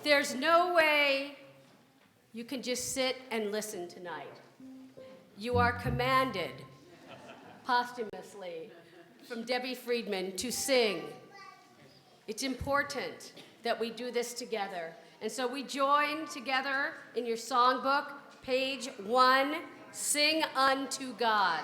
There's no way you can just sit and listen tonight. You are commanded, posthumously, from Debbie Friedman, to sing. It's important that we do this together. And so we join together in your songbook, page 1, Sing Unto God.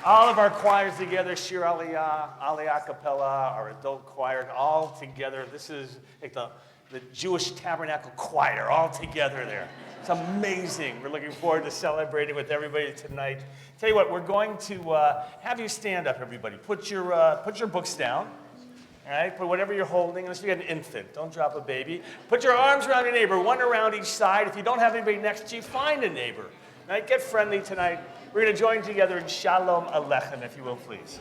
All of our choirs together, Shir Aliyah, Aliyah Cappella, our adult choir, all together. This is like the Jewish Tabernacle Choir, all together there. It's amazing. We're looking forward to celebrating with everybody tonight. Tell you what, we're going to have you stand up, everybody. Put your books down. All right, put whatever you're holding, unless you got an infant. Don't drop a baby. Put your arms around your neighbor, one around each side. If you don't have anybody next to you, find a neighbor. All right, get friendly tonight. We're going to join together in Shalom Aleichem, if you will, please.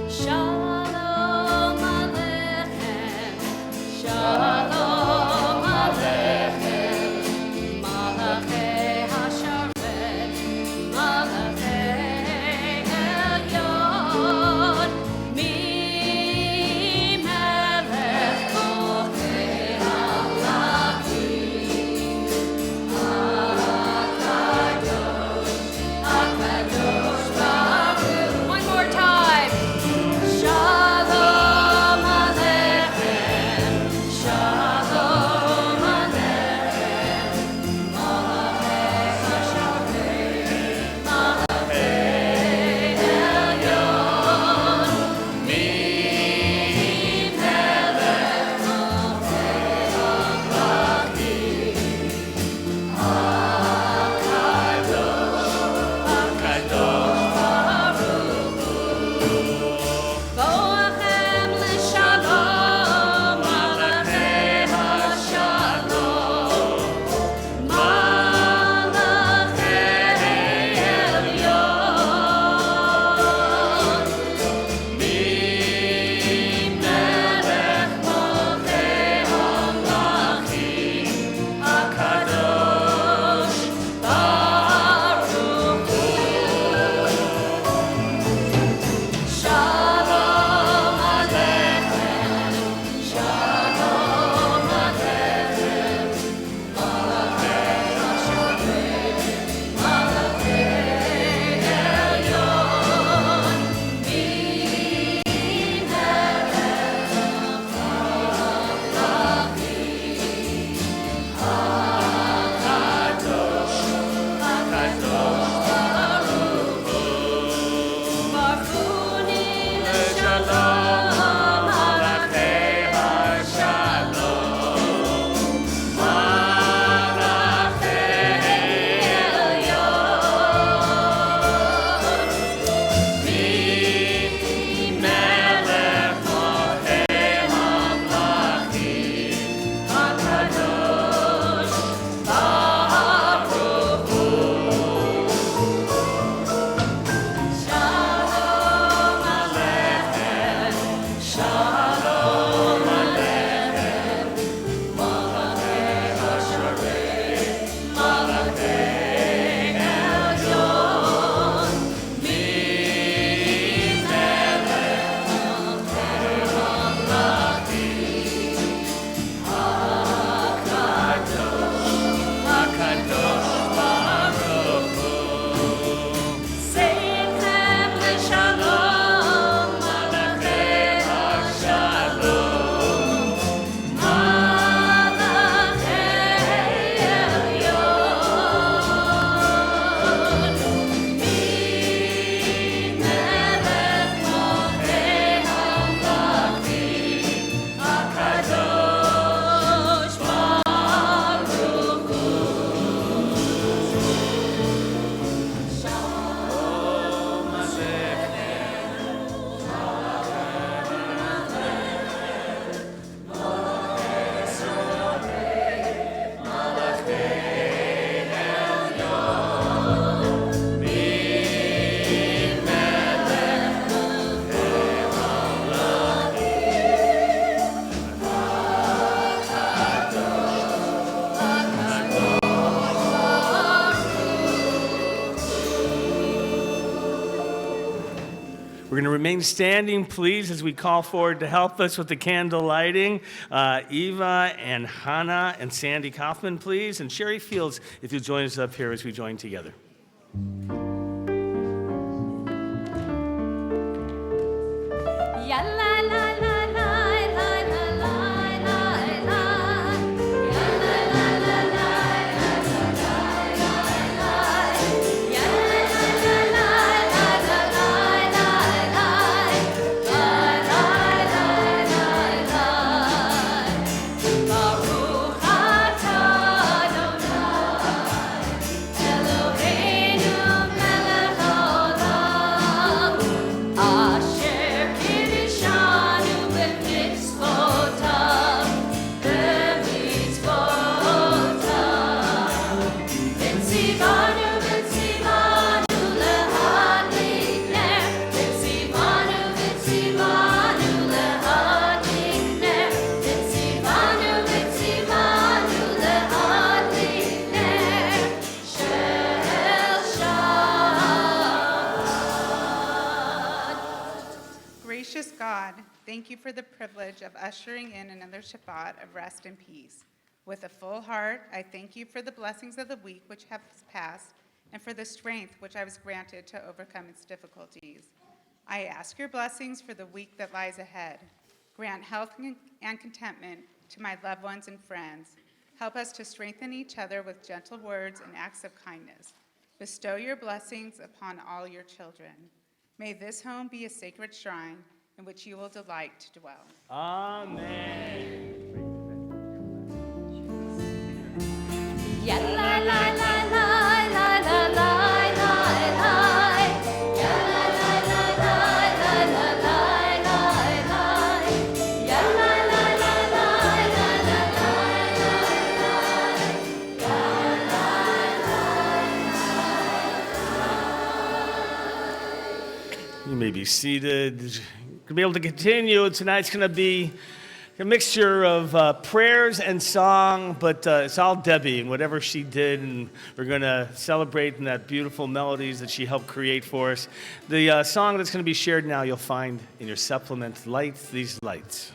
Shalom Aleichem, Shalom Aleichem, Malachei Hasharet, Malachei Elyon, Mi Melech Kochei Halakim, We're going to remain standing, please, as we call forward to help us with the candle lighting. Eva and Hannah and Sandy Kaufman, please. And Sherry Fields, if you'll join us up here as we join together. Thank you for the privilege of ushering in another Shabbat of rest and peace. With a full heart, I thank you for the blessings of the week which have passed and for the strength which I was granted to overcome its difficulties. I ask your blessings for the week that lies ahead. Grant health and contentment to my loved ones and friends. Help us to strengthen each other with gentle words and acts of kindness. Bestow your blessings upon all your children. May this home be a sacred shrine in which you will delight to dwell. Amen. Ya la la la la la la la la la. Ya la la la la la la la la. Ya la la la la la la la. You may be seated. To be able to continue, tonight's going to be a mixture of prayers and song, but it's all Debbie and whatever she did, and we're going to celebrate in that beautiful melodies that she helped create for us. The song that's going to be shared now you'll find in your supplement, Light These Lights.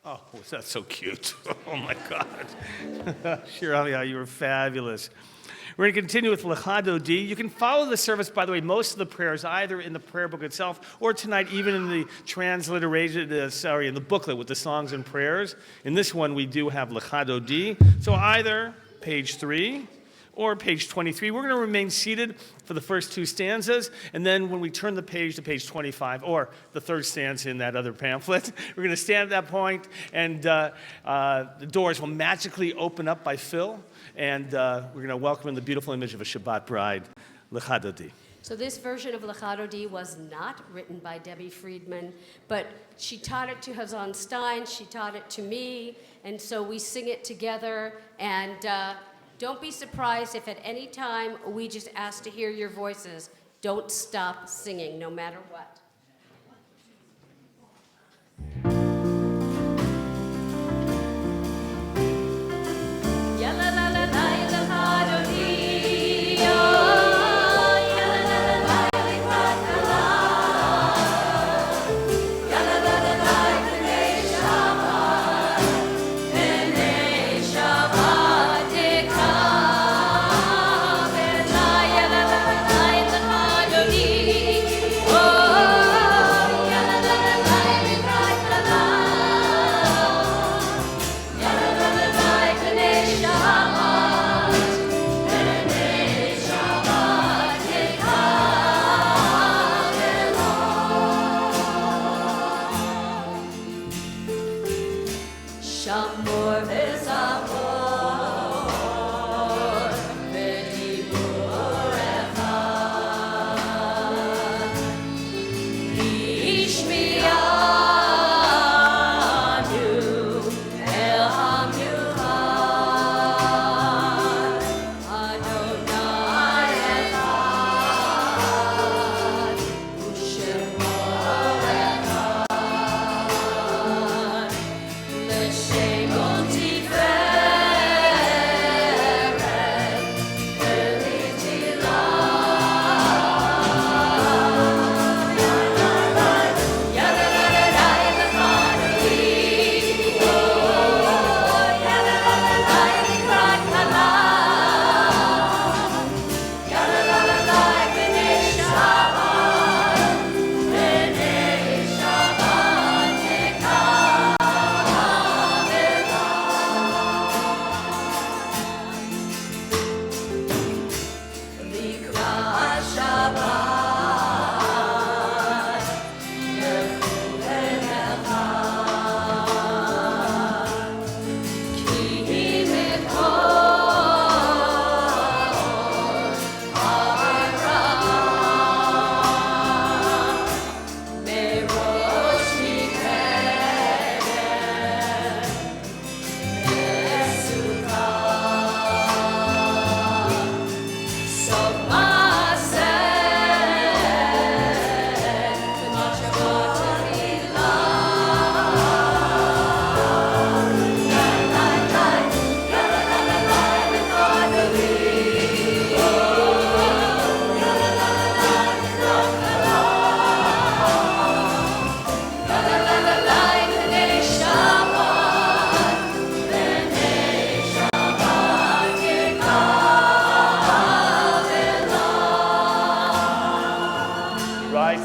Oh, was that so cute? Oh, my God. Sure, Aliyah, you were fabulous. We're going to continue with Lecha Dodi. You can follow the service, by the way, most of the prayers, either in the prayer book itself or tonight, even in the transliterated, in the booklet with the songs and prayers. In this one, we do have Lecha Dodi. So either page 3 or page 23. We're going to remain seated for the first two stanzas, and then when we turn the page to page 25, or the third stanza in that other pamphlet, we're going to stand at that point, and the doors will magically open up by Phil, and we're going to welcome in the beautiful image of a Shabbat bride, Lecha Dodi. So this version of Lecha Dodi was not written by Debbie Friedman, but she taught it to Hazan Stein, she taught it to me, and so we sing it together. And don't be surprised if at any time we just ask to hear your voices. Don't stop singing, no matter what.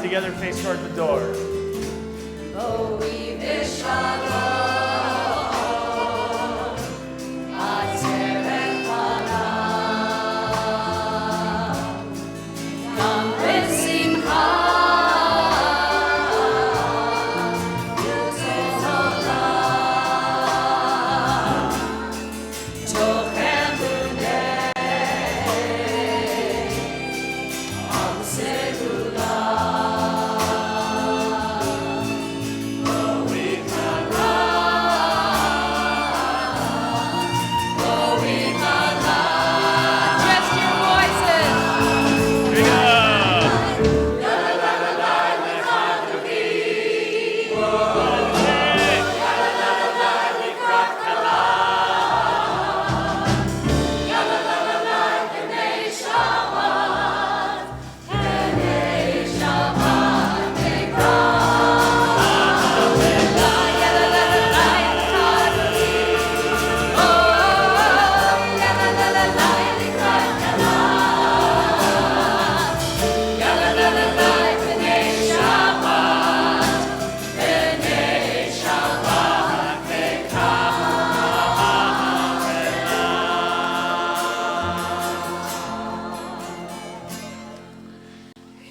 Together, face toward the door. Oh, we wish Yeah.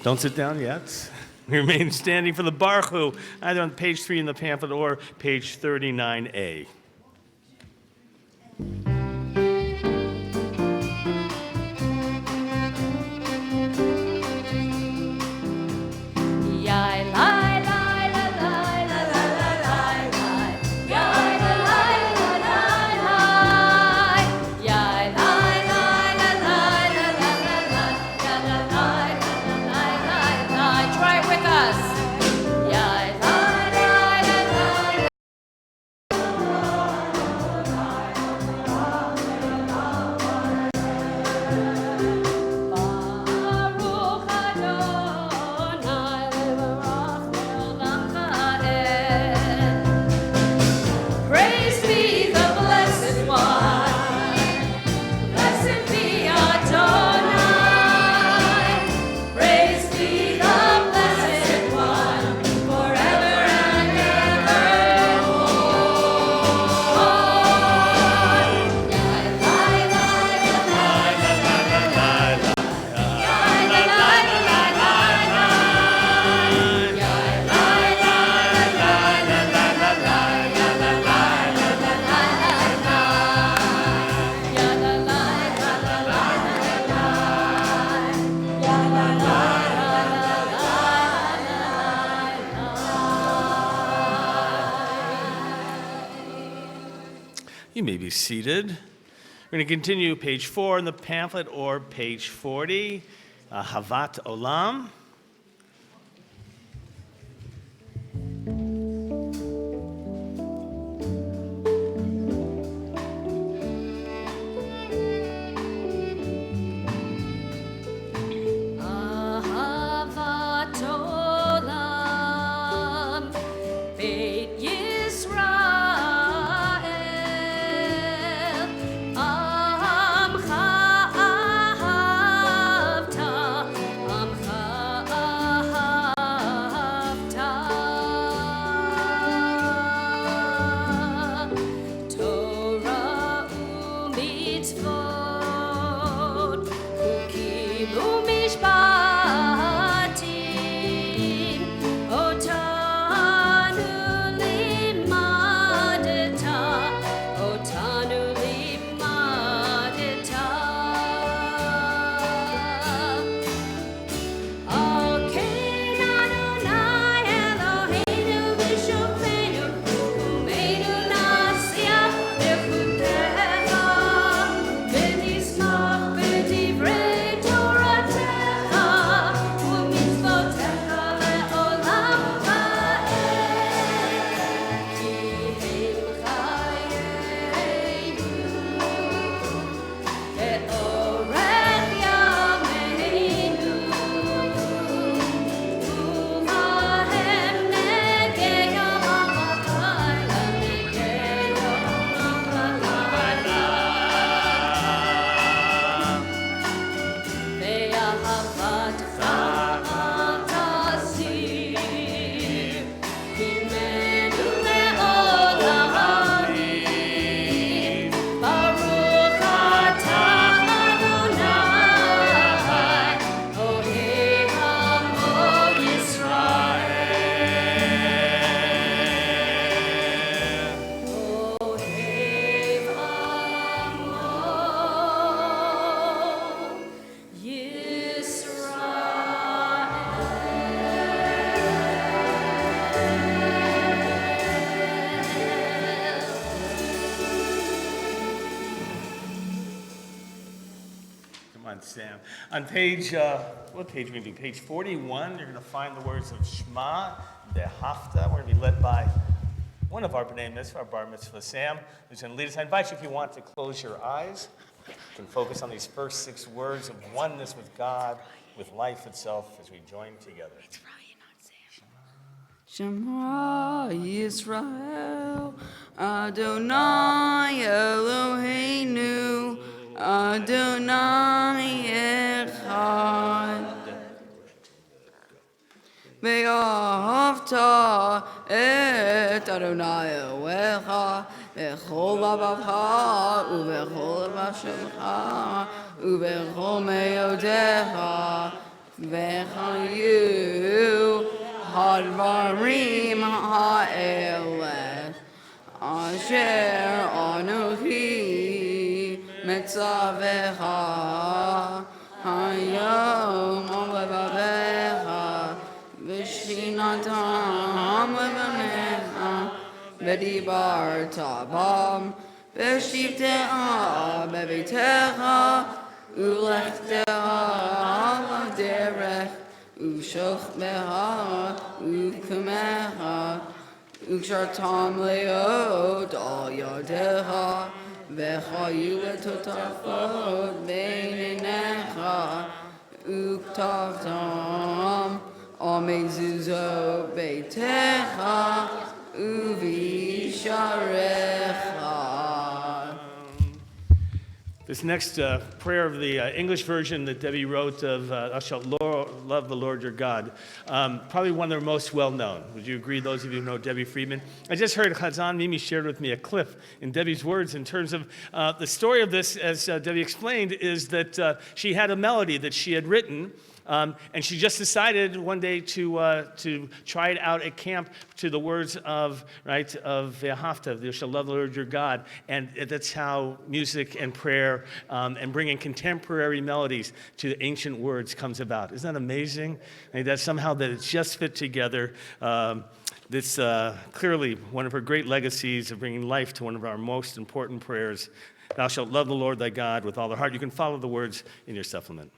Don't sit down yet. Remain standing for the Baruch, either on page 3 in the pamphlet or page 39A. Try it with us. Baruch Adonai levarach le'olam ha'ed. Praise be the blessed one. Blessed be Adonai. Praise be the blessed one forever and evermore. You may be seated. We're going to continue page 4 in the pamphlet or page 40, Havat Olam. Ahavat olam, Beit Yisrael, Amcha ahavta, Amcha ahavta. Torah u'mitzvot, Chukim u'mishpatim, Otanu limadeta, Otanu limadeta. Al ken Adonai Eloheinu v'shofenu, u'meinu na'asya b'chutecha, v'nismach b'divrei Toratecha, u'mitzvotecha le'olam va'ed. Ki hem chayenu, ve'orech yameinu, u'mahem negei olam v'layla, negei olam v'layla. Ve'ahavatcha tasir, himenu le'olamim. Baruch atah Adonai, Ohev amo Yisrael. Ohev amo Yisrael. Come on, Sam. On page, what page are we going to do? Page 41, you're going to find the words of Shema, Behafta. We're going to be led by one of our B'nai Mitzvah, our Bar Mitzvah, Sam, who's going to lead us. I invite you, if you want, to close your eyes. You can focus on these first 6 words of oneness with God, with life itself, as we join together. Shema Yisrael, Adonai Eloheinu, Adonai Echad. Ve'ahavta et Adonai Elohecha, bechol lavavcha, ubechol lavashemcha, ubechol meyodecha, v'chayu hadvarim ha'elet asher anuchi mitzavecha hayom levavecha v'shinatam levanecha v'dibarta bam v'shivtecha bevitecha ulechtecha b'derech u'shochmecha u'kumecha u'kshartam leot al yadecha v'chayu letotafot beinenecha u'ktavtam al mezuzot beitecha u'visharecha. This next prayer of the English version that Debbie wrote of "Thou shalt love the Lord your God," probably one of the most well-known. Would you agree, those of you who know Debbie Friedman? I just heard Chazan Mimi shared with me a clip in Debbie's words in terms of the story of this, as Debbie explained, is that she had a melody that she had written, and she just decided one day to try it out at camp to the words of Ve'ahavta, you shall love the Lord your God, and that's how music and prayer and bringing contemporary melodies to ancient words comes about. Isn't that amazing? And that somehow that it's just fit together. This clearly one of her great legacies of bringing life to one of our most important prayers. Thou shalt love the Lord thy God with all thy heart. You can follow the words in your supplement.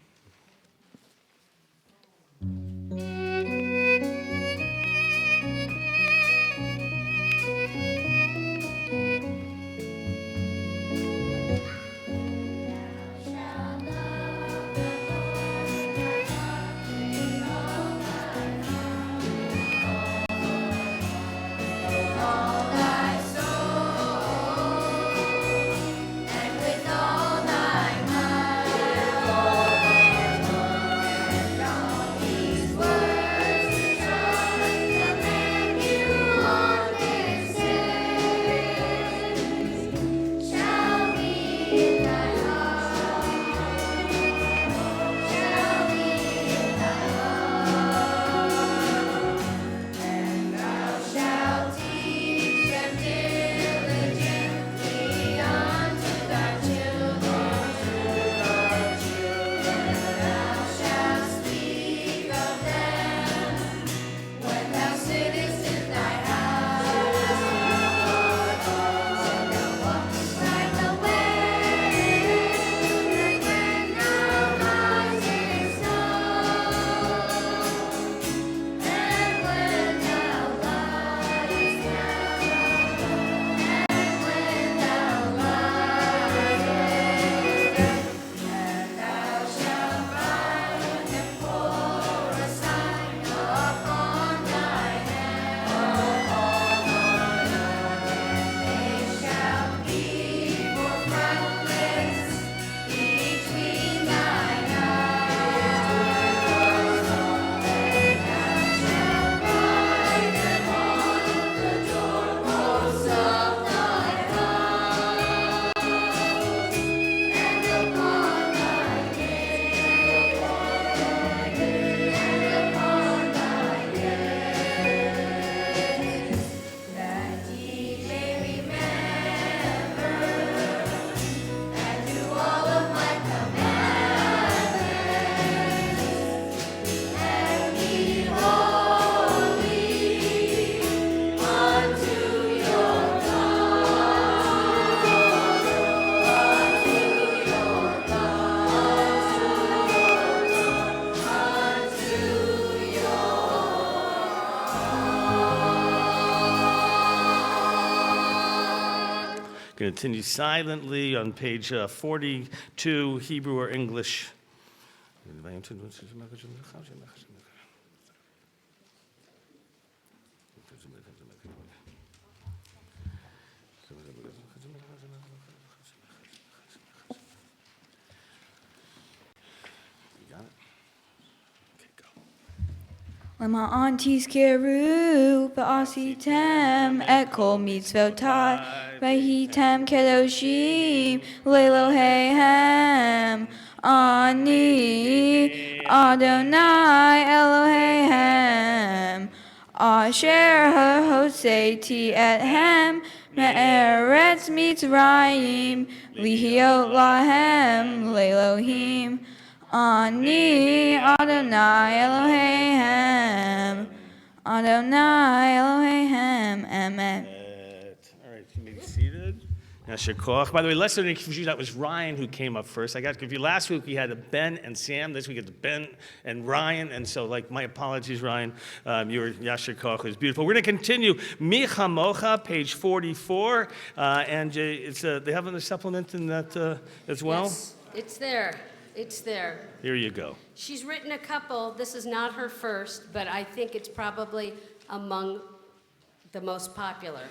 Continue silently on page 42, Hebrew or English. Lema antiskeru ba'asitem et kol mitzvotai v'hitem kedoshim le'Eloheihem ani Adonai Elohim, Asher hoseti ethem me'eretz Mitzrayim, lihiot lahem le'Elohim. Ani Adonai Elohim, Adonai Elohim, Amen. All right, you may be seated. Yasher Koach. By the way, lest there be any confusion, that was Ryan who came up first. I got confused. Last week we had Ben and Sam. This week it's Ben and Ryan. And so, my apologies, Ryan. You were Yasher Koach. It was beautiful. We're going to continue. Mi Chamocha, page 44. And it's they have a supplement in that as well? Yes, it's there. It's there. Here you go. She's written a couple. This is not her first, but I think it's probably among the most popular.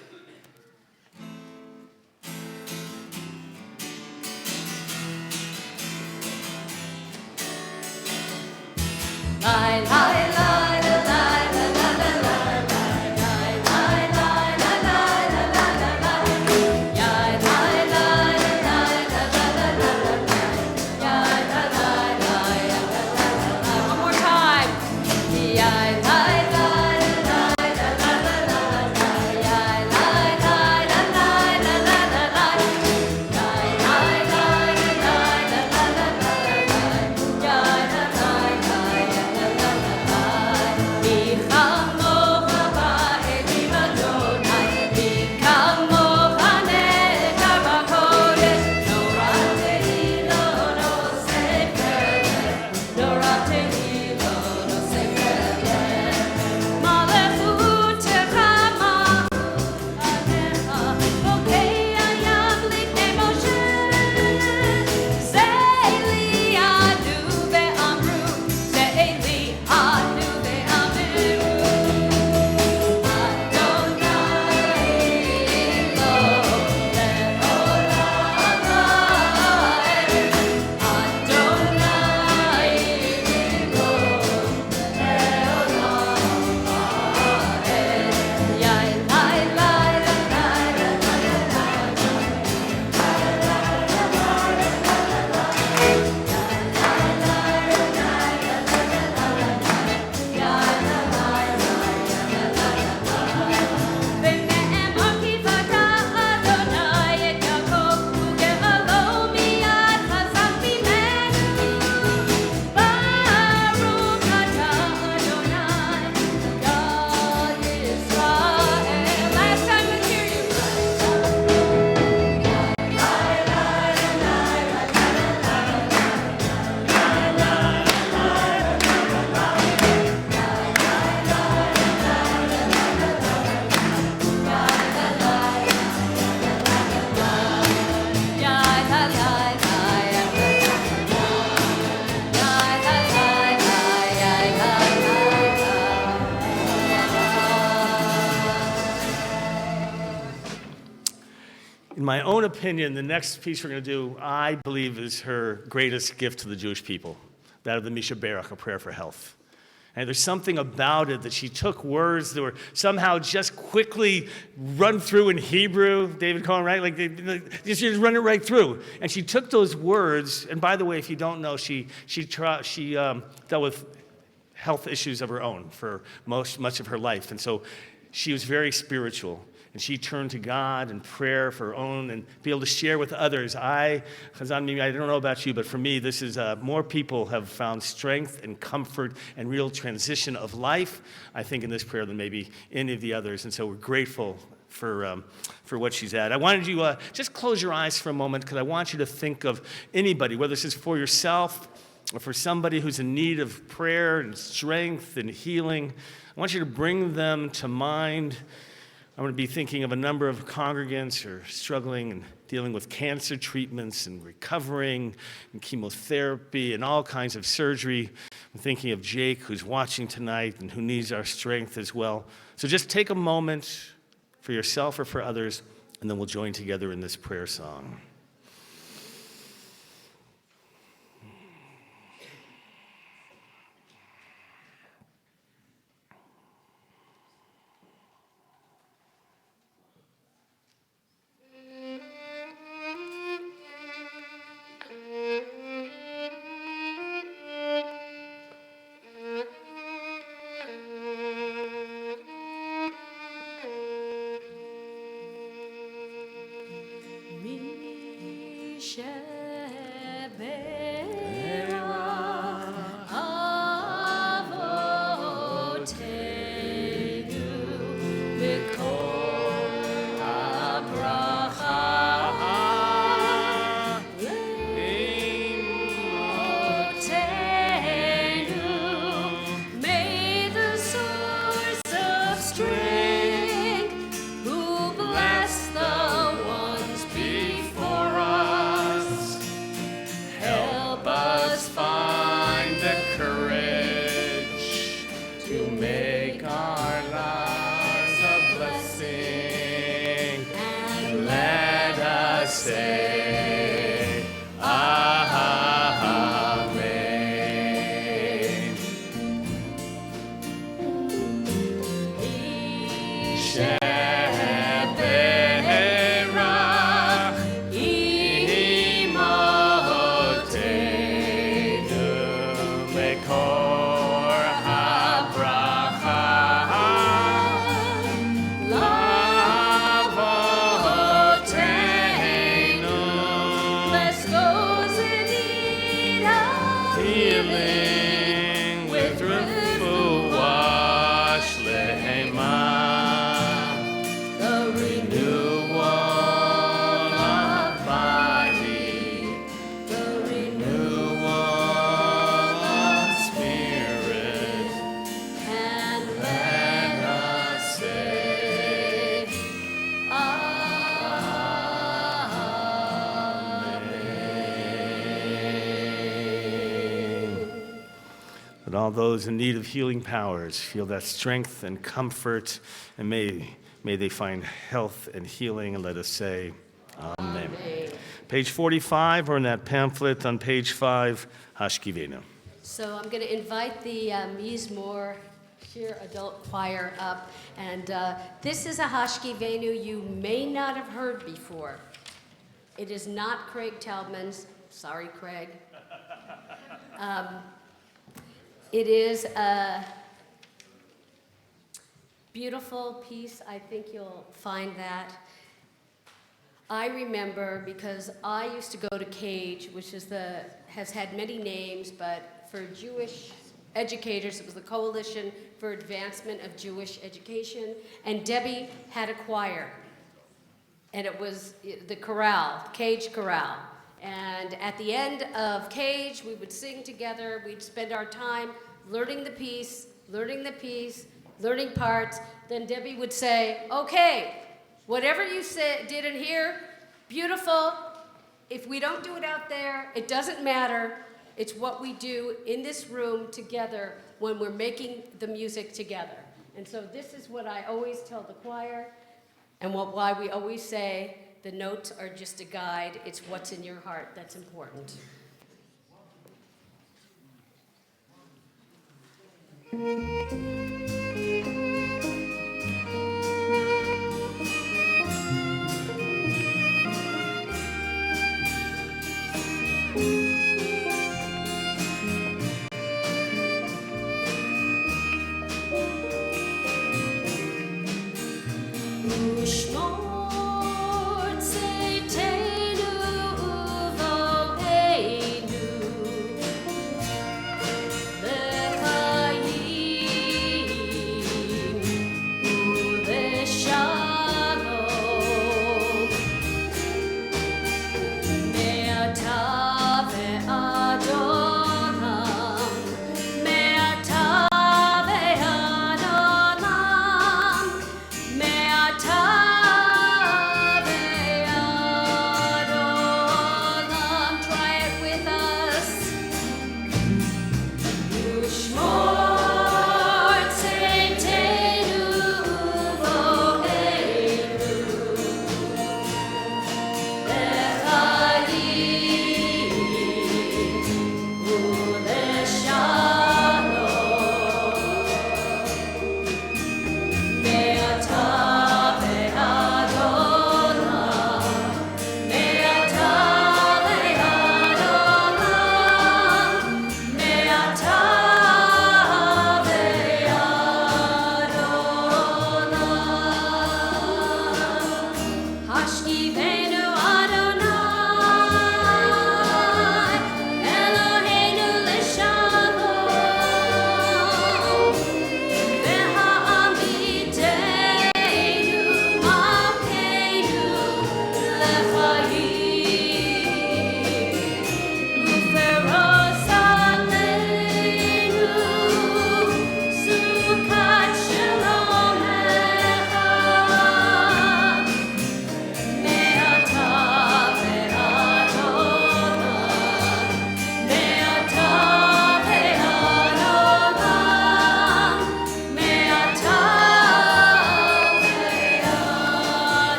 Lie, lie, lie, lie, lie, lie, lie, lie, lie, lie, lie, lie, lie, lie, lie, lie, lie, lie, lie, lie. One more time. Lie, lie, lie, lie, lie, lie, lie, lie, lie, lie, lie, lie, lie, In my own opinion, the next piece we're going to do, I believe, is her greatest gift to the Jewish people, that of the Misha Berach, a prayer for health. And there's something about it that she took words that were somehow just quickly run through in Hebrew, David Cohen, right? Like, she just run it right through. And she took those words, and by the way, if you don't know, she dealt with health issues of her own for much of her life. And so she was very spiritual. And she turned to God in prayer for her own and be able to share with others. Chazan Mimi, I don't know about you, but for me, this is more people have found strength and comfort and real transition of life, I think, in this prayer than maybe any of the others. And so we're grateful for what she's at. I wanted you just close your eyes for a moment because I want you to think of anybody, whether this is for yourself or for somebody who's in need of prayer and strength and healing. I want you to bring them to mind. I'm going to be thinking of a number of congregants who are struggling and dealing with cancer treatments and recovering and chemotherapy and all kinds of surgery. I'm thinking of Jake, who's watching tonight and who needs our strength as well. So just take a moment for yourself or for others, and then we'll join together in this prayer song. all those in need of healing powers feel that strength and comfort, and may they find health and healing, and let us say, Amen. Page 45, or in that pamphlet on page 5, Hashkivenu. So I'm going to invite the Mizmor Shir Adult Choir up. And this is a Hashkivenu you may not have heard before. It is not Craig Taubman's. Sorry, Craig. It is a beautiful piece. I think you'll find that. I remember, because I used to go to CAGE, which has had many names, but for Jewish educators, it was the Coalition for Advancement of Jewish Education, and Debbie had a choir, and it was the chorale, CAGE chorale. And at the end of CAGE, we would sing together. We'd spend our time learning the piece, learning parts. Then Debbie would say, okay, whatever you did in here, beautiful. If we don't do it out there, it doesn't matter. It's what we do in this room together when we're making the music together. And so this is what I always tell the choir, and why we always say the notes are just a guide. It's what's in your heart that's important.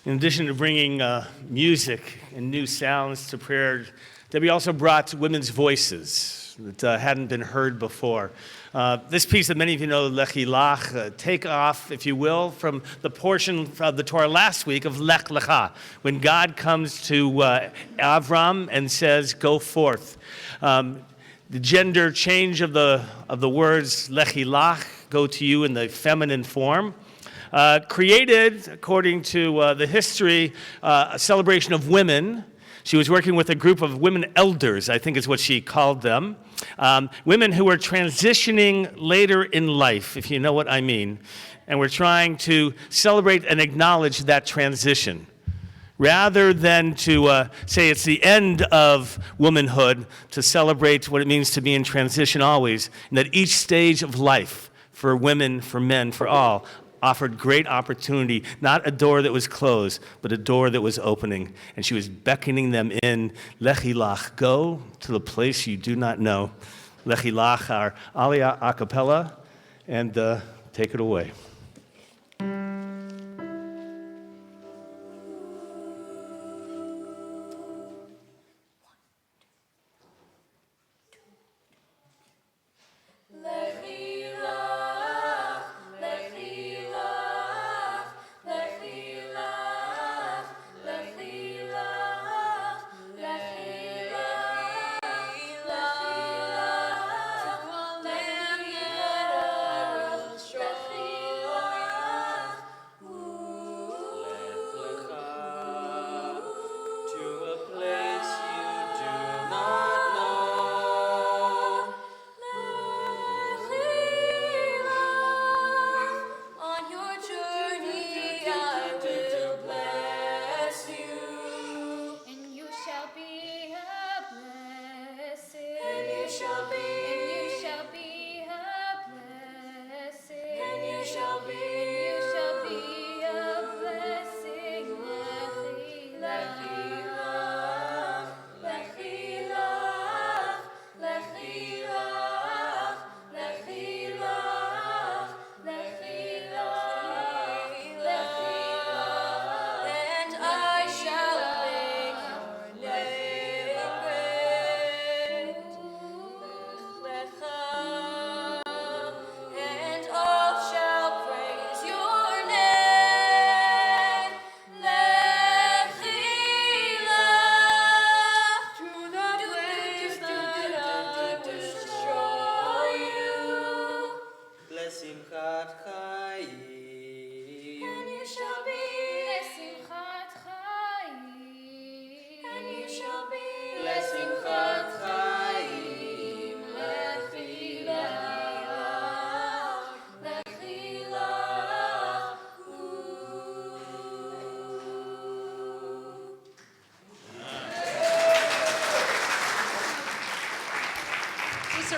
In addition to bringing music and new sounds to prayer, Debbie also brought women's voices that hadn't been heard before. This piece that many of you know, Lechi Lach, take off, if you will, from the portion of the Torah last week of Lech Lecha, when God comes to Avram and says, go forth. The gender change of the words Lechi Lach, go to you, in the feminine form. Created, according to the history, a celebration of women. She was working with a group of women elders, I think is what she called them. Women who were transitioning later in life, if you know what I mean. And we're trying to celebrate and acknowledge that transition. Rather than to say it's the end of womanhood, to celebrate what it means to be in transition always, and that each stage of life, for women, for men, for all, offered great opportunity, not a door that was closed, but a door that was opening. And she was beckoning them in. Lechi Lach, go to the place you do not know. Lechi Lach, our Aliyah a cappella, and take it away.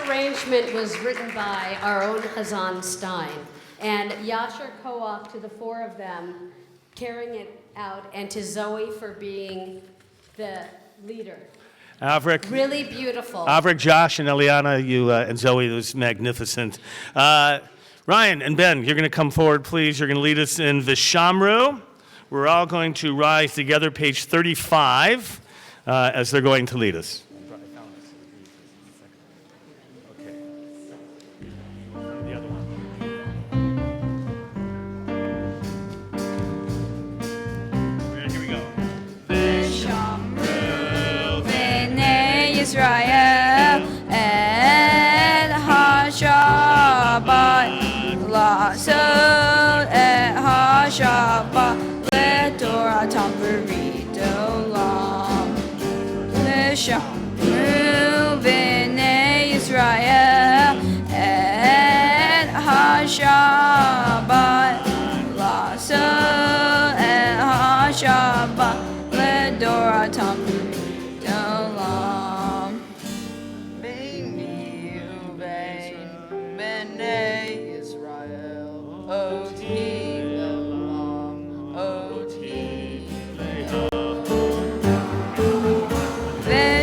Arrangement was written by our own Hazan Stein, and Yasher co-op to the four of them carrying it out, and to Zoe for being the leader. Avrik. Really beautiful. Avrik, Josh, and Eliana, you and Zoe, it was magnificent. Ryan and Ben, you're going to come forward, please. You're going to lead us in Vishamru. We're all going to rise together, page 35, as they're going to lead us. Israel et ha-Shabbat לעשות את השבת לתורתם ברית עולם. ושמרו בני ישראל את השבת לעשות את השבת לתורתם ברית עולם.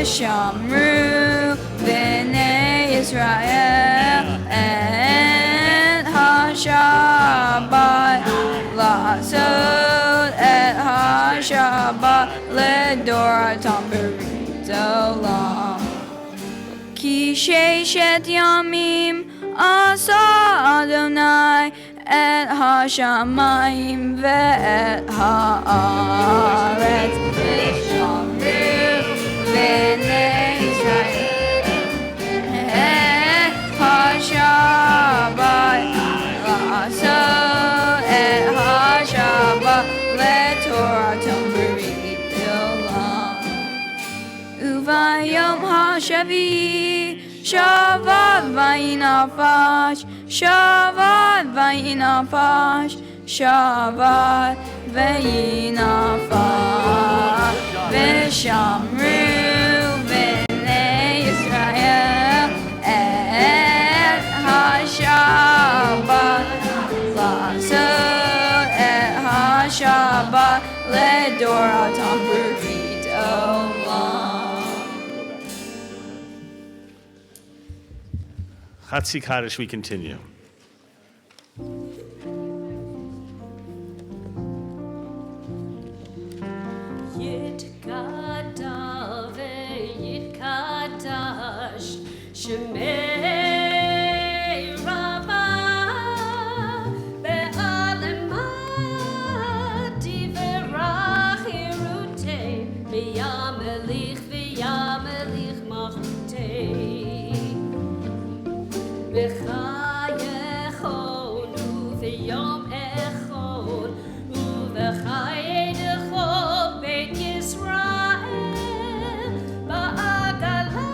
ושמרו בני ישראל את השבת לעשות את Shabbat ledoratam berit olam. Ki sheshet yamim asa Adonai et hashamayim ve'et haaretz v'shamru b'nei Yisrael et hashabat la'asot et hashabat le'toratam berit olam. Uvayom hashavi Shabbat vayinafash, Shabbat vayinafash, Shabbat vayinafash. V'shamru b'nei Yisrael et hashabat la'asot et hashabat le'doratam berit olam. Hatzi Kaddish, we continue. Yitkadav Yitkadash Shemei Rabbah Be'alemat Tiverach Hirutei V'yamelich V'yamelich Machutei V'chayechon u'v'yom echon u'v'chayedecho Beit Yisrael ba'agala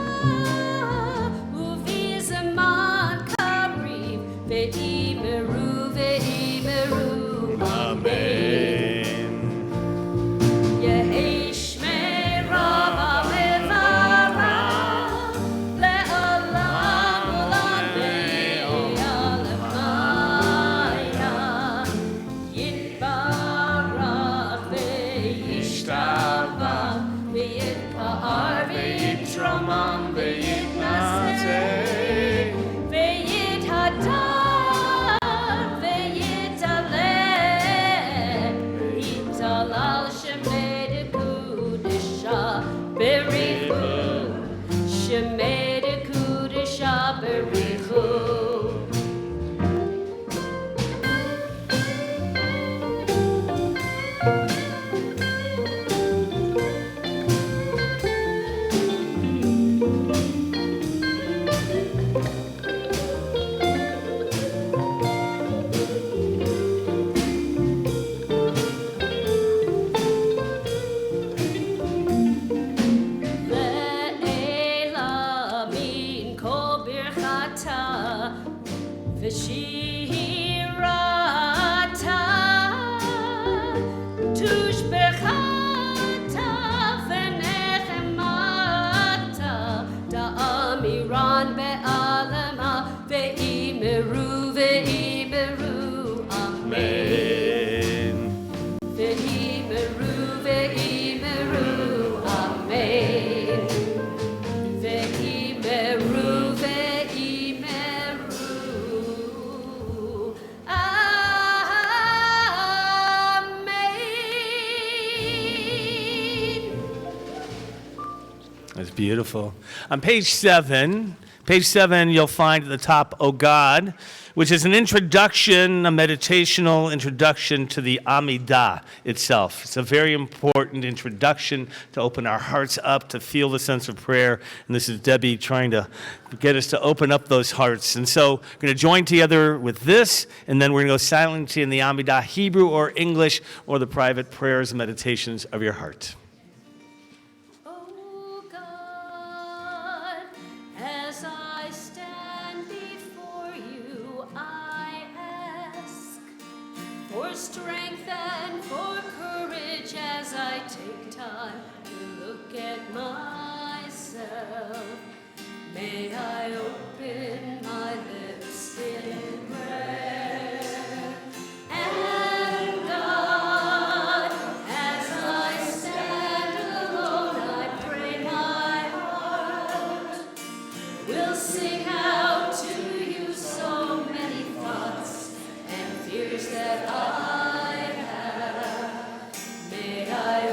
u'v'zaman karev ve'imeru ve'imeru Amen. Yehi Shmei Rabbah mevarach le'olam olam ve'alemaya yitbarach ve'yishtabach ve'yitpa'ar ve'yitramam ve'yitnaseh ve'yithadar ve'yitaleh yitalal shemei dekudesha berichu shemei dekudesha berichu. Ve'elamin kol birchata v'shirata tushbechata v'nechemata da'amiran be'alama ve'imeru ve'imeru amen. Ve'imeru ve'imeru amen. Ve'imeru ve'imeru amen. That's beautiful. On page 7, you'll find at the top, O God, which is an introduction, a meditational introduction to the Amidah itself. It's a very important introduction to open our hearts up, to feel the sense of prayer. And this is Debbie trying to get us to open up those hearts. And so we're going to join together with this, and then we're going to go silently in the Amidah, Hebrew or English, or the private prayers and meditations of your heart. Oh God, as I stand before you, I ask for strength and for courage as I take time to look at myself. May I open my lips in prayer. And God, as I stand alone, I pray my heart will sing out to you so many thoughts and fears that I have. May I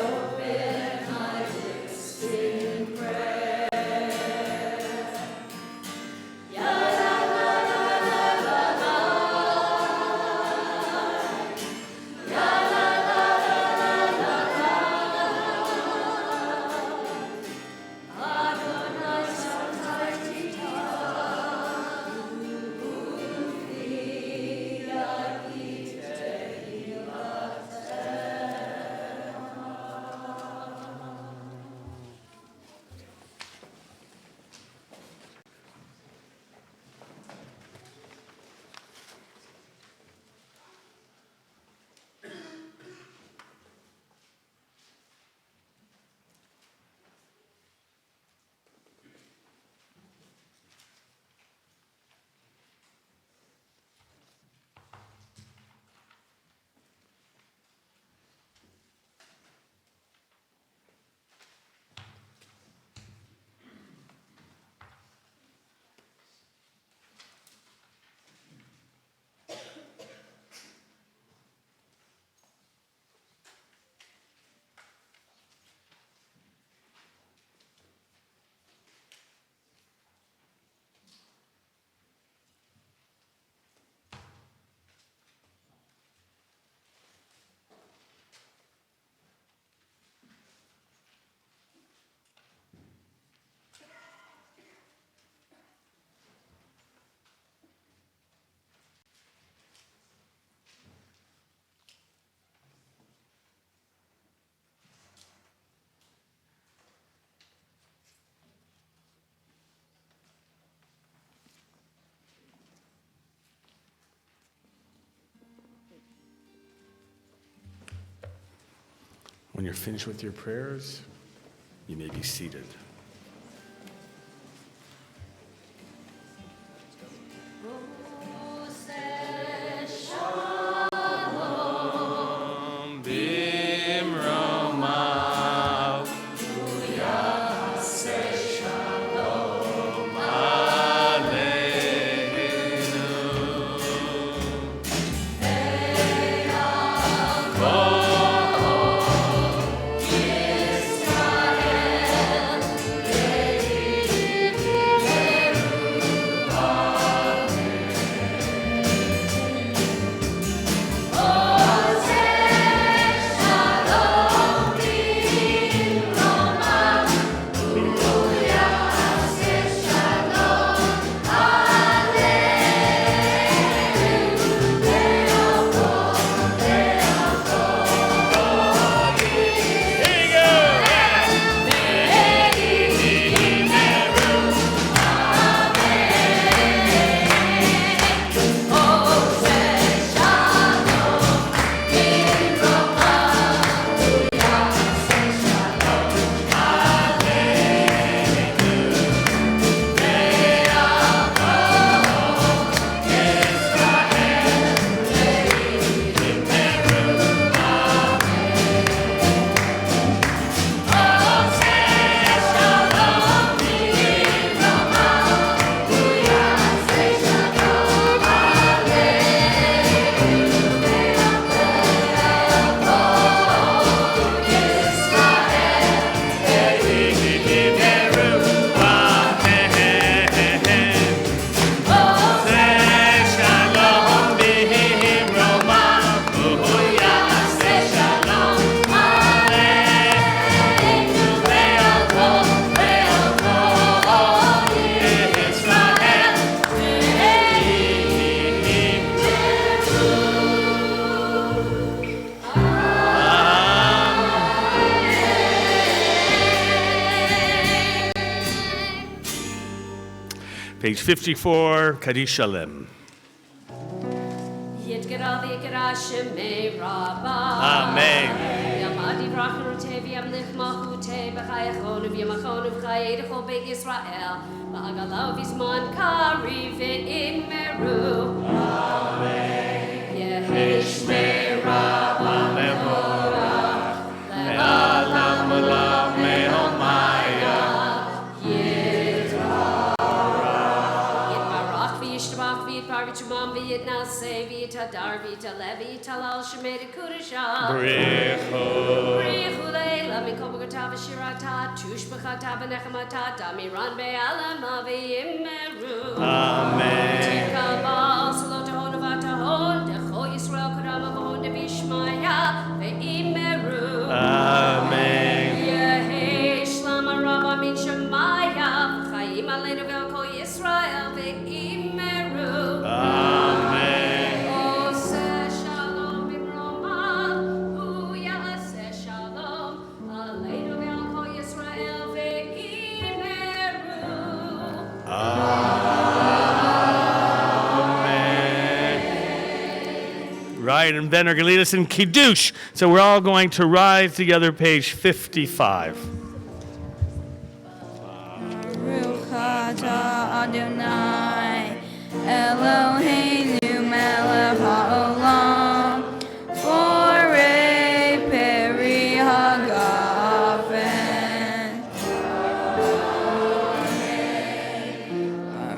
When you're finished with your prayers, you may be seated. Page 54, Kaddish Shalem. Amen. Right, and then are going to lead us in Kiddush. So we're all going to rise together, page 55. Baruch atah Adonai Eloheinu melech haolam borei peri hagafen.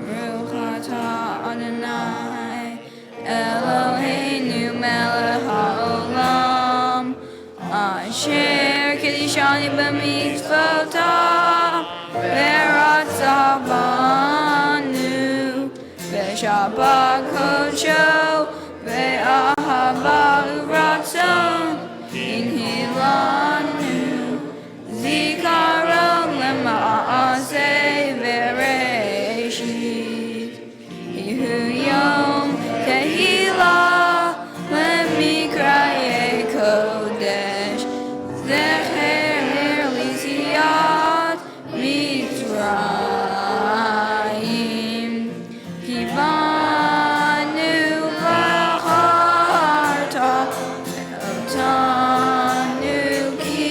Baruch atah Adonai Eloheinu melech haolam asher kiddushani b'mitzvotav ve'ratzavanu ve'shabbat kodsho ve'ahava u'ratzon inhilanu zikaron lema'aseh ve'reshit ihu yom tehillah lemikraye kodesh zecher lisiyat Mitzrayim kivanu v'charta otanu ki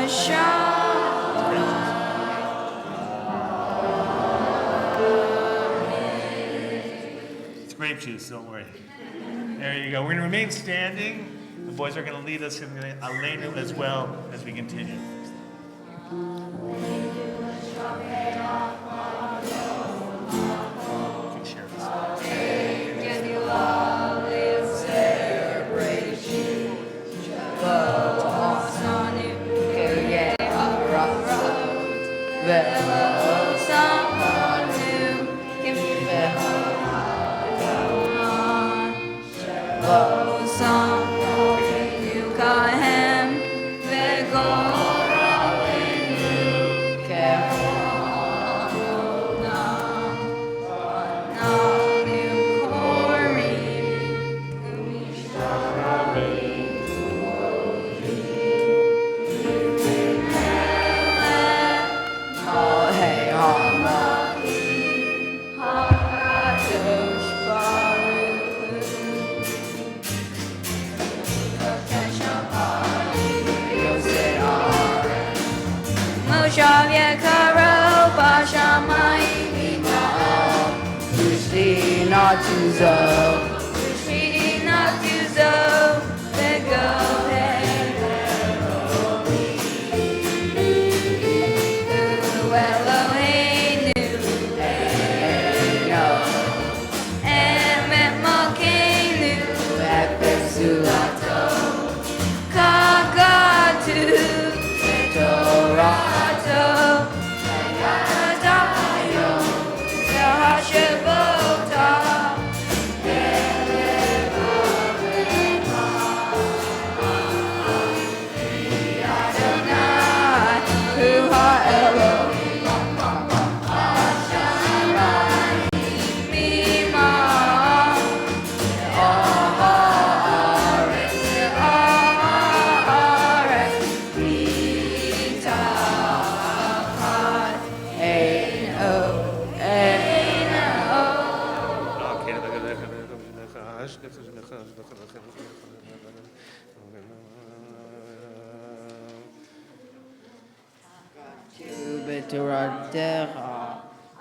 It's grape juice, don't worry. There you go. We're going to remain standing. The boys are going to lead us in the Aleinu as well as we continue. You can share this. Not to zo.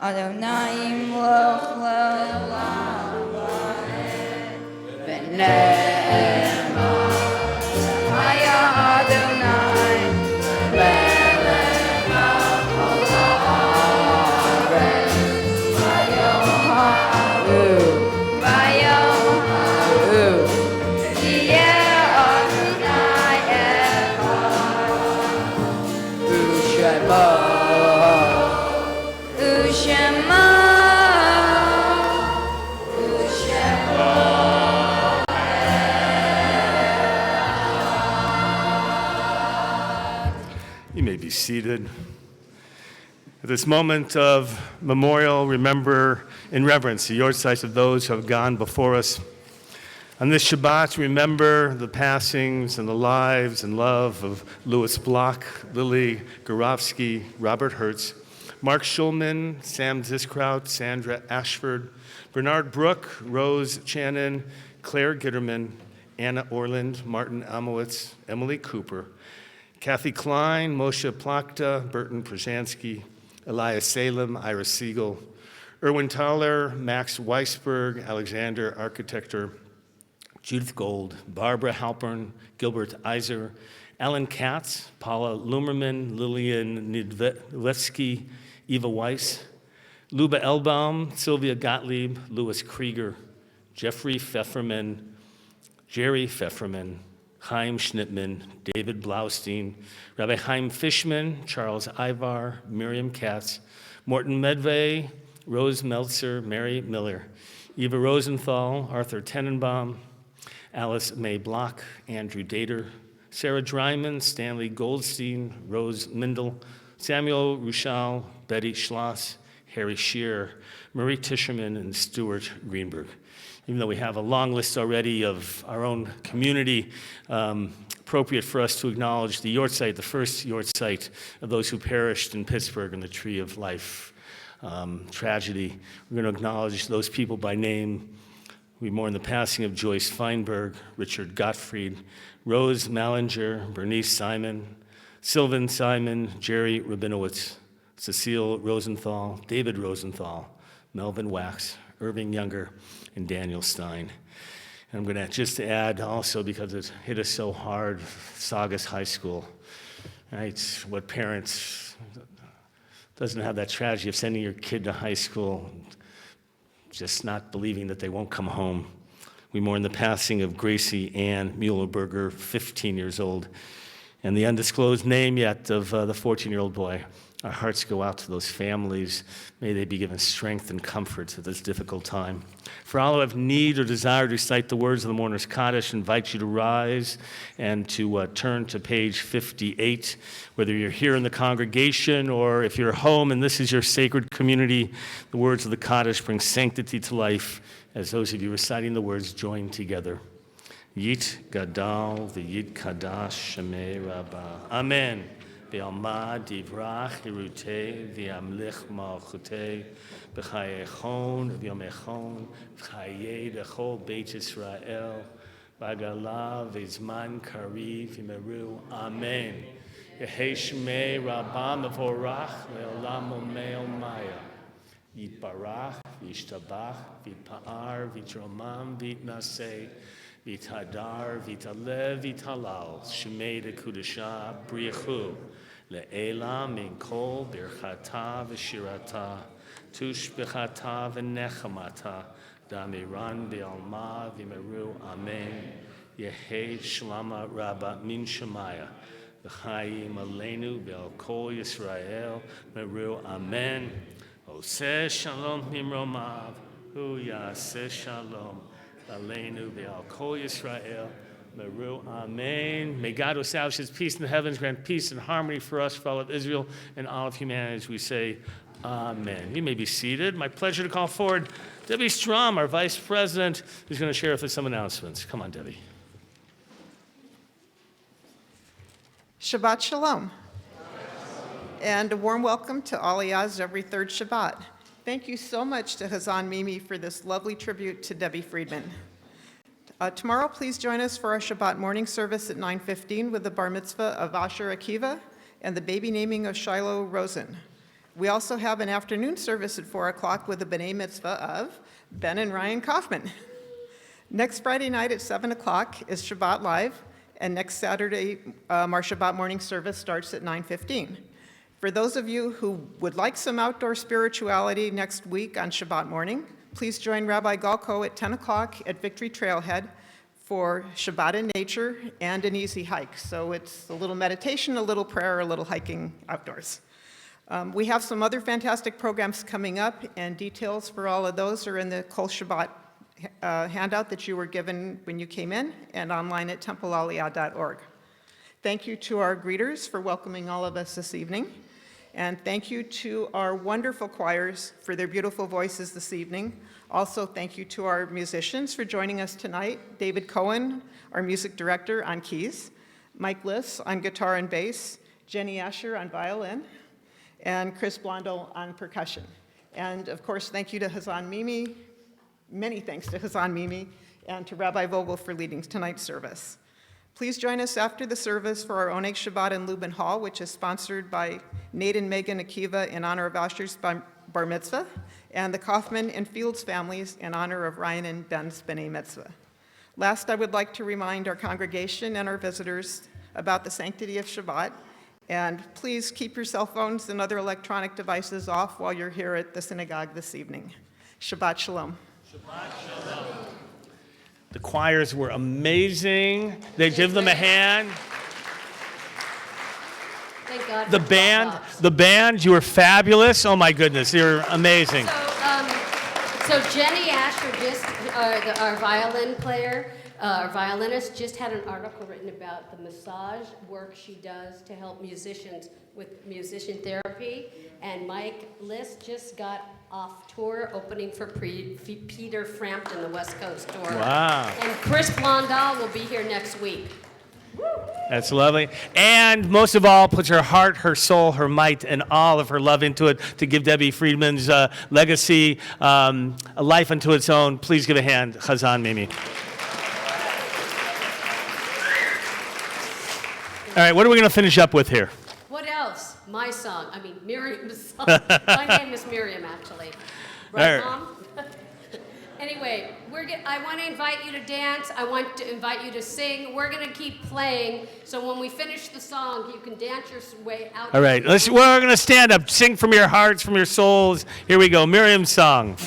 Adonai Moch Le'olam B'Ne'ema Samaya Adonai B'Le'ema Kol Haaretz Vayom Ha'u Yeh Adonai Echad U'Shema Be seated. At this moment of memorial, remember in reverence the yortzites of those who have gone before us. On this Shabbat, remember the passings and the lives and love of Louis Bloch, Lily Gorofsky, Robert Hertz, Mark Schulman, Sam Ziskraut, Sandra Ashford, Bernard Brook, Rose Channon, Claire Gitterman, Anna Orland, Martin Amowitz, Emily Cooper, Kathy Klein, Moshe Plachta, Burton Przanski, Elias Salem, Ira Siegel, Erwin Thaler, Max Weisberg, Alexander Architector, Judith Gold, Barbara Halpern, Gilbert Iser, Alan Katz, Paula Lumerman, Lillian Nidletsky, Eva Weiss, Luba Elbaum, Sylvia Gottlieb, Louis Krieger, Jeffrey Pfefferman, Jerry Pfefferman, Chaim Schnittman, David Blaustein, Rabbi Chaim Fishman, Charles Ivar, Miriam Katz, Morton Medvey, Rose Meltzer, Mary Miller, Eva Rosenthal, Arthur Tenenbaum, Alice May Block, Andrew Dater, Sarah Dryman, Stanley Goldstein, Rose Mindel, Samuel Ruschal, Betty Schloss, Harry Shearer, Marie Tischerman, and Stuart Greenberg. Even though we have a long list already of our own community, appropriate for us to acknowledge the Yortzeit, the first Yortzeit of those who perished in Pittsburgh in the Tree of Life tragedy. We're going to acknowledge those people by name. We mourn the passing of Joyce Feinberg, Richard Gottfried, Rose Mallinger, Bernice Simon, Sylvan Simon, Jerry Rabinowitz, Cecile Rosenthal, David Rosenthal, Melvin Wax, Irving Younger, and Daniel Stein. And I'm going to just add also, because it hit us so hard, Saugus High School, right? What parents doesn't have that tragedy of sending your kid to high school, just not believing that they won't come home. We mourn the passing of Gracie Ann Muhlenberger, 15 years old, and the undisclosed name yet of the 14-year-old boy. Our hearts go out to those families. May they be given strength and comfort at this difficult time. For all who have need or desire to recite the words of the Mourner's Kaddish, invite you to rise and to turn to page 58. Whether you're here in the congregation or if you're home and this is your sacred community, the words of the Kaddish bring sanctity to life as those of you reciting the words join together. Yit Gadal v'Yit Kadash Shemei Rabbah. Amen. Be'alma divrach hirutei v'yamlich malchutei b'chayei chon v'yomei v'chayei dechol Beit Yisrael b'agala v'zman kariv v'meru. Amen. Yehei Shemei Rabbah mevorach le'olam u'mei maya. Yitbarach v'yishtabach v'yitpa'ar v'yitromam v'yitnaseh v'yithadar v'yitalev v'yitalal Shemei dekudasha briachu le'ela min kol birchata v'shirata tushbechata v'nechamata damiran v'alma v'meru. Amen. Yehei shlama rabba min shemaya v'chayim aleinu v'al kol Yisrael meru. Amen. Oseh shalom mimromav hu yaseh shalom aleinu v'al kol Yisrael meru. Amen. May God who establishes peace in the heavens grant peace and harmony for us, for all of Israel and all of humanity, as we say amen. You may be seated. My pleasure to call forward Debbie Strom, our vice president, who's going to share with us some announcements. Come on, Debbie. Shabbat Shalom. And a warm welcome to Aliyah's every third Shabbat. Thank you so much to Hazan Mimi for this lovely tribute to Debbie Friedman. Tomorrow, please join us for our Shabbat morning service at 9:15 with the bar mitzvah of Asher Akiva and the baby naming of Shiloh Rosen. We also have an afternoon service at 4 o'clock with the b'nai mitzvah of Ben and Ryan Kaufman. Next Friday night at 7 o'clock is Shabbat Live, and next Saturday, our Shabbat morning service starts at 9:15. For those of you who would like some outdoor spirituality next week on Shabbat morning, please join Rabbi Galko at 10 o'clock at Victory Trailhead for Shabbat in nature and an easy hike. So it's a little meditation, a little prayer, a little hiking outdoors. We have some other fantastic programs coming up, and details for all of those are in the Kol Shabbat handout that you were given when you came in and online at templealiyah.org. Thank you to our greeters for welcoming all of us this evening. And thank you to our wonderful choirs for their beautiful voices this evening. Also, thank you to our musicians for joining us tonight. David Cohen, our music director, on keys. Mike Liss on guitar and bass. Jenny Asher on violin. And Chris Blondel on percussion. And of course, thank you to Hazan Mimi. Many thanks to Hazan Mimi and to Rabbi Vogel for leading tonight's service. Please join us after the service for our Oneg Shabbat in Lubin Hall, which is sponsored by Nate and Megan Akiva in honor of Asher's bar mitzvah, and the Kaufman and Fields families in honor of Ryan and Ben's b'nai mitzvah. Last, I would like to remind our congregation and our visitors about the sanctity of Shabbat, and please keep your cell phones and other electronic devices off while you're here at the synagogue this evening. Shabbat Shalom. Shabbat Shalom. The choirs were amazing. They give them a hand. Thank God. The band, you were fabulous. Oh my goodness, you're amazing. So Jenny Asher, just our violin player, our violinist, just had an article written about the massage work she does to help musicians with musician therapy. And Mike Liss just got off tour opening for Peter Frampton, the West Coast tour. Wow. And Chris Blondal will be here next week. That's lovely. And most of all, puts her heart, her soul, her might, and all of her love into it to give Debbie Friedman's legacy a life unto its own. Please give a hand, Hazan Mimi. All right, what are we going to finish up with here? What else? My song. I mean, Miriam's song. My name is Miriam, actually. Right, All right. Mom? Anyway, I want to invite you to dance. I want to invite you to sing. We're going to keep playing, so when we finish the song, you can dance your way out. All right, we're going to stand up. Sing from your hearts, from your souls. Here we go, Miriam's song.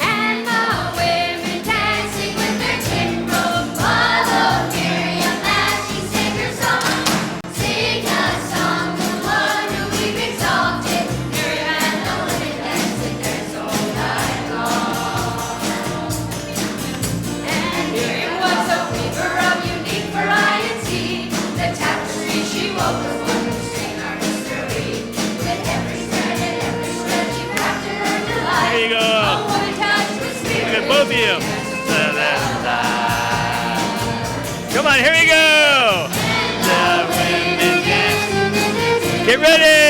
And the women dancing with their tin robe followed Miriam as she sang her song. Sing a song, the one who we've exalted. Miriam and the women dancing their soul night long. And Miriam was a weaver of unique variety. The tapestry she wove was one to sing our history. With every strand and every step she crafted her delight. There you go. A woman touched with spirit. Look at both of you. Come on, here we go. The women dance. Get ready.